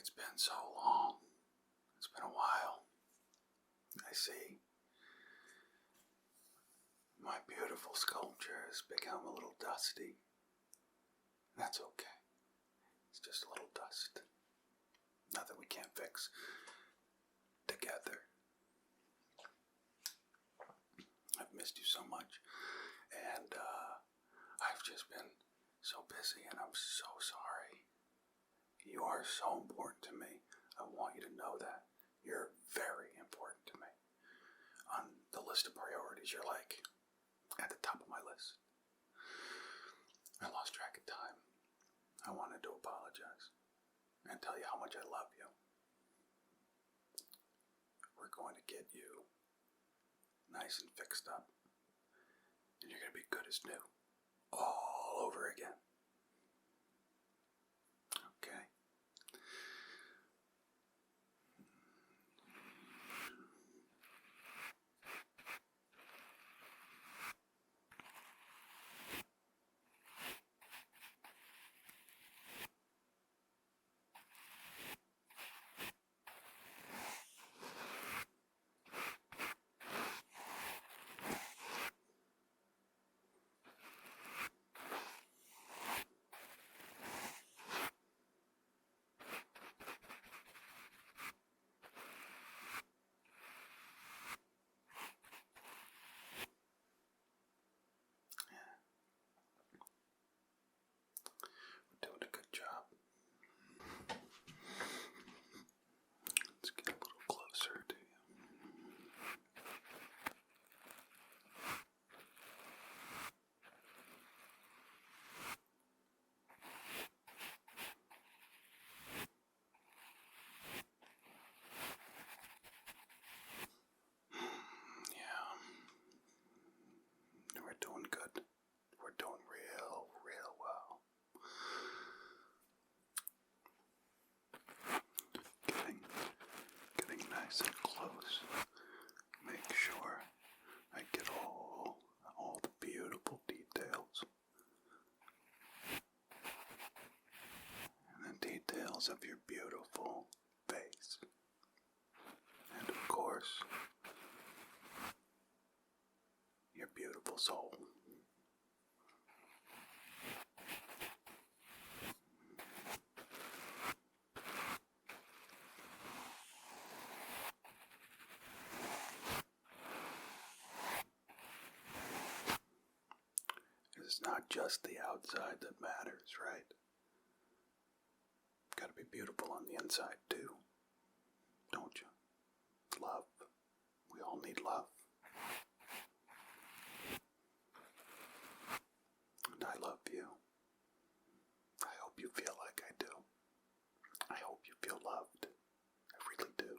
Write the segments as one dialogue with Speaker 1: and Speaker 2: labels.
Speaker 1: It's been so long. It's been a while. I see. My beautiful sculpture has become a little dusty. That's okay. It's just a little dust. Nothing we can't fix together. I've missed you so much. And I've just been so busy, and I'm so sorry. You are so important to me. I want you to know that. You're very important to me. On the list of priorities, you're like at the top of my list. I lost track of time. I wanted to apologize and tell you how much I love you. We're going to get you nice and fixed up, and you're going to be good as new all over again. Okay? Doing a good job. Let's get a little closer to you. Yeah. We're doing good. We're doing real well. Getting nice and close. Make sure I get all the beautiful details. And the details of your beautiful face. And of course, your beautiful soul. It's not just the outside that matters, right? Gotta be beautiful on the inside too, don't you? Love. We all need love. And I love you. I hope you feel like I do. I hope you feel loved. I really do.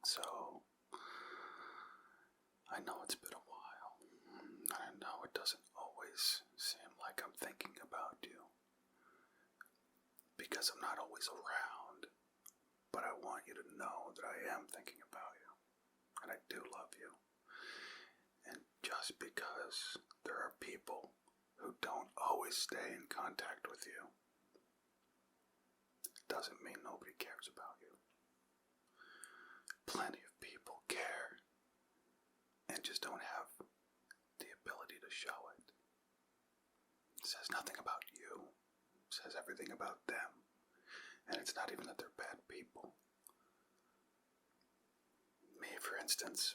Speaker 1: So, I know it's been a while. I know it doesn't always seem like I'm thinking about you, because I'm not always around, but I want you to know that I am thinking about you, and I do love you. And just because there are people who don't always stay in contact with you, doesn't mean nobody cares about you. Plenty of people care and just don't have the ability to show it. It says nothing about you. It says everything about them. And it's not even that they're bad people. Me, for instance,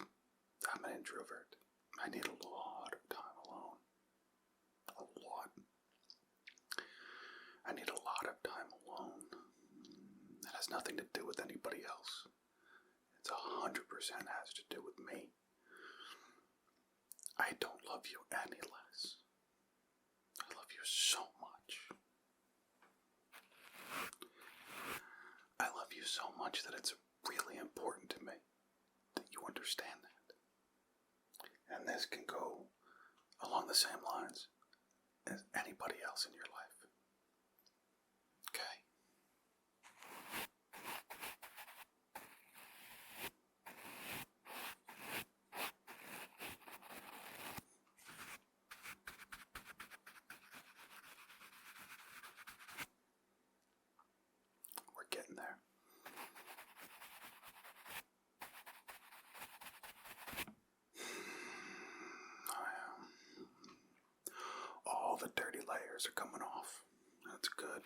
Speaker 1: I'm an introvert. I need a lot of time alone. A lot. I need a lot of time alone. It has nothing to do with anybody else. It's 100% has to do with me. I don't love you any less. I love you so much. I love you so much that it's really important to me that you understand that. And this can go along the same lines as anybody else in your life. hairs are coming off. That's good.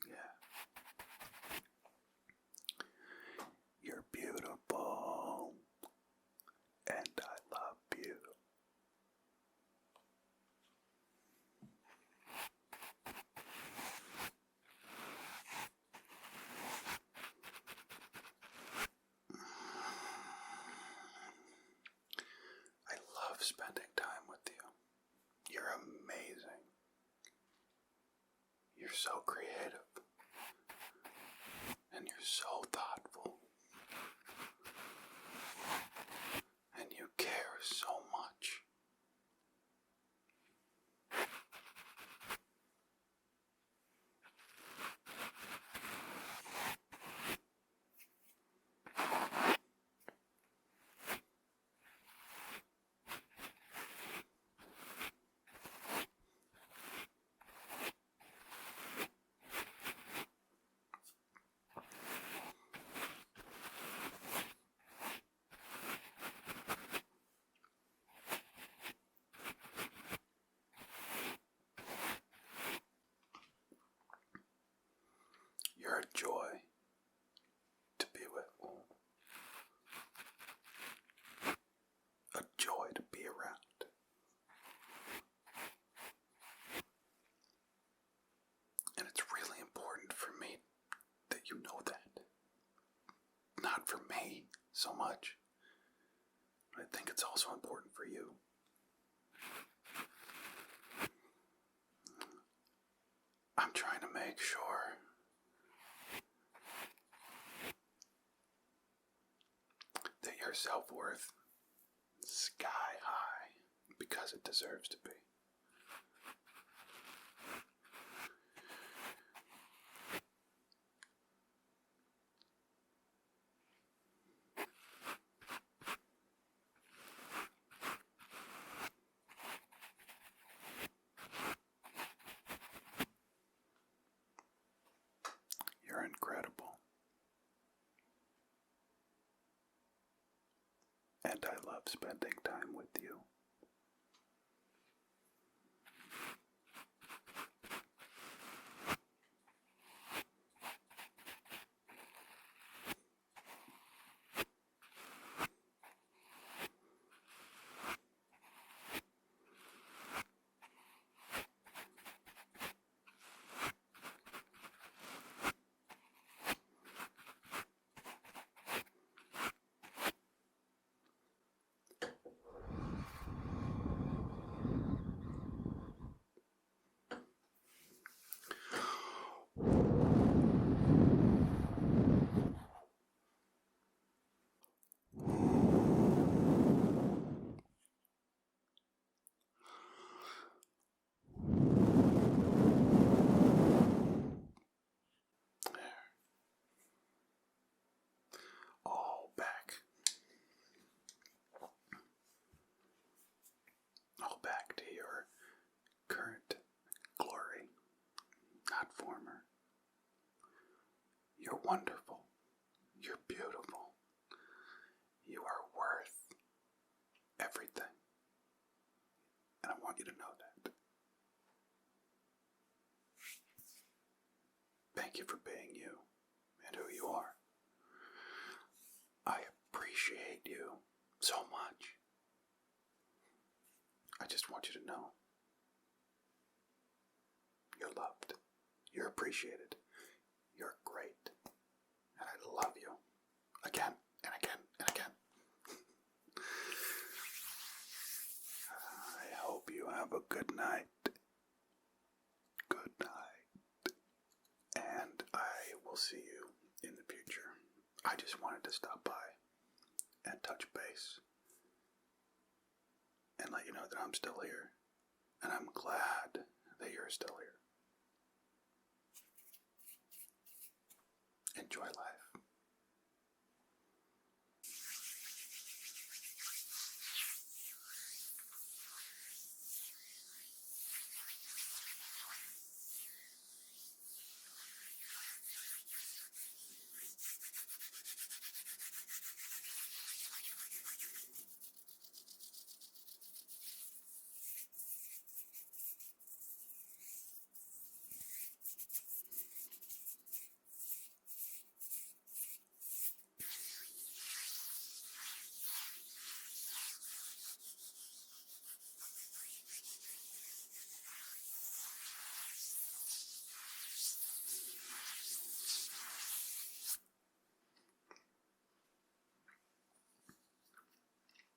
Speaker 1: Yeah. You're beautiful. And I love you. I love spending time with you. You're amazing. You're so creative. And you're so thoughtful. And you care so much. You're a joy to be with. A joy to be around. And it's really important for me that you know that. Not for me so much, but I think it's also important for you. I'm trying to make sure that your self-worth is sky high because it deserves to be. You're incredible. And I love spending time with you. All back. All back to your current glory, not former. You're wonderful. You're beautiful. You are worth everything. And I want you to know that. Thank you for being you and who you are. I appreciate you so much. I just want you to know you're loved. You're appreciated. You're great. And I love you. Again and again and again. I hope you have a good night. Good night. And I will see you in the future. I just wanted to stop by and touch base and let you know that I'm still here. And I'm glad that you're still here. Enjoy life.